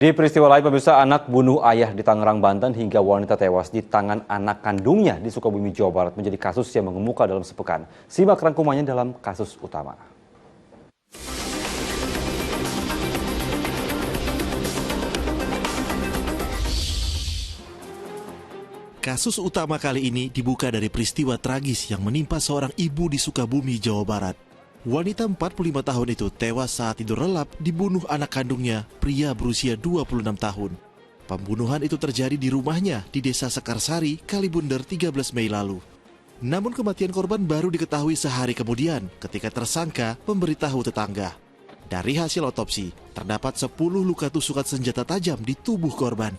Di peristiwa lain, pemirsa, anak bunuh ayah di Tangerang, Banten hingga wanita tewas di tangan anak kandungnya di Sukabumi, Jawa Barat menjadi kasus yang mengemuka dalam sepekan. Simak rangkumannya dalam kasus utama. Kasus utama kali ini dibuka dari peristiwa tragis yang menimpa seorang ibu di Sukabumi, Jawa Barat. Wanita 45 tahun itu tewas saat tidur lelap dibunuh anak kandungnya, pria berusia 26 tahun. Pembunuhan itu terjadi di rumahnya di Desa Sekarsari, Kalibunder 13 Mei lalu. Namun kematian korban baru diketahui sehari kemudian ketika tersangka memberitahu tetangga. Dari hasil otopsi, terdapat 10 luka tusukan senjata tajam di tubuh korban.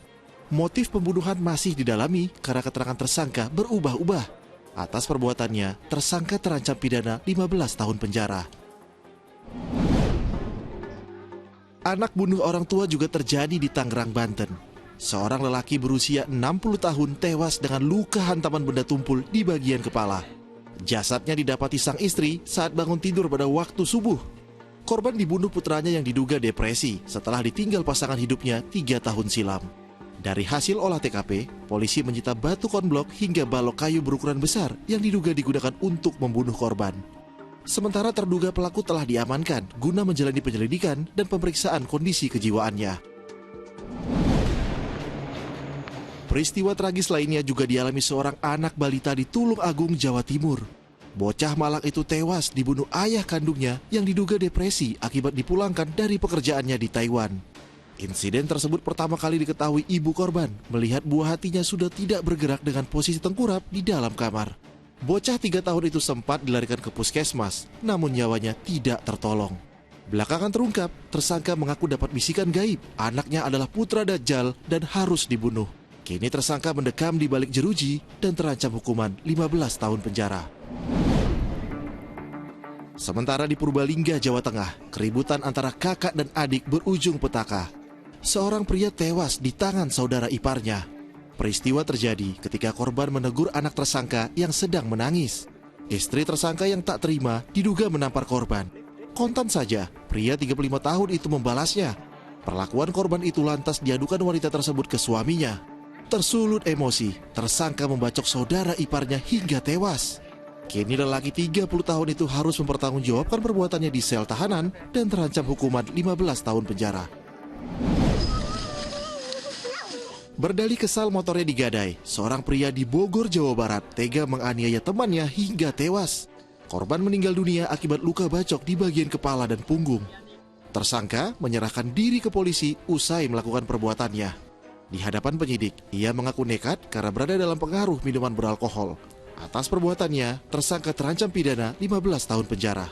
Motif pembunuhan masih didalami karena keterangan tersangka berubah-ubah. Atas perbuatannya, tersangka terancam pidana 15 tahun penjara. Anak bunuh orang tua juga terjadi di Tangerang, Banten. Seorang lelaki berusia 60 tahun tewas dengan luka hantaman benda tumpul di bagian kepala. Jasadnya didapati sang istri saat bangun tidur pada waktu subuh. Korban dibunuh putranya yang diduga depresi setelah ditinggal pasangan hidupnya 3 tahun silam. Dari hasil olah TKP, polisi menyita batu konblok hingga balok kayu berukuran besar yang diduga digunakan untuk membunuh korban. Sementara terduga pelaku telah diamankan guna menjalani penyelidikan dan pemeriksaan kondisi kejiwaannya. Peristiwa tragis lainnya juga dialami seorang anak balita di Tulung Agung, Jawa Timur. Bocah malang itu tewas dibunuh ayah kandungnya yang diduga depresi akibat dipulangkan dari pekerjaannya di Taiwan. Insiden tersebut pertama kali diketahui ibu korban melihat buah hatinya sudah tidak bergerak dengan posisi tengkurap di dalam kamar. Bocah 3 tahun itu sempat dilarikan ke puskesmas, namun nyawanya tidak tertolong. Belakangan terungkap, tersangka mengaku dapat bisikan gaib, anaknya adalah putra Dajjal dan harus dibunuh. Kini tersangka mendekam di balik jeruji dan terancam hukuman 15 tahun penjara. Sementara di Purbalingga, Jawa Tengah, keributan antara kakak dan adik berujung petaka. Seorang pria tewas di tangan saudara iparnya. Peristiwa terjadi ketika korban menegur anak tersangka yang sedang menangis. Istri tersangka yang tak terima diduga menampar korban. Kontan saja, pria 35 tahun itu membalasnya. Perlakuan korban itu lantas diadukan wanita tersebut ke suaminya. Tersulut emosi, tersangka membacok saudara iparnya hingga tewas. Kini lelaki 30 tahun itu harus mempertanggungjawabkan perbuatannya di sel tahanan dan terancam hukuman 15 tahun penjara. Berdalih kesal motornya digadai, seorang pria di Bogor, Jawa Barat tega menganiaya temannya hingga tewas. Korban meninggal dunia akibat luka bacok di bagian kepala dan punggung. Tersangka menyerahkan diri ke polisi usai melakukan perbuatannya. Di hadapan penyidik, ia mengaku nekat karena berada dalam pengaruh minuman beralkohol. Atas perbuatannya, tersangka terancam pidana 15 tahun penjara.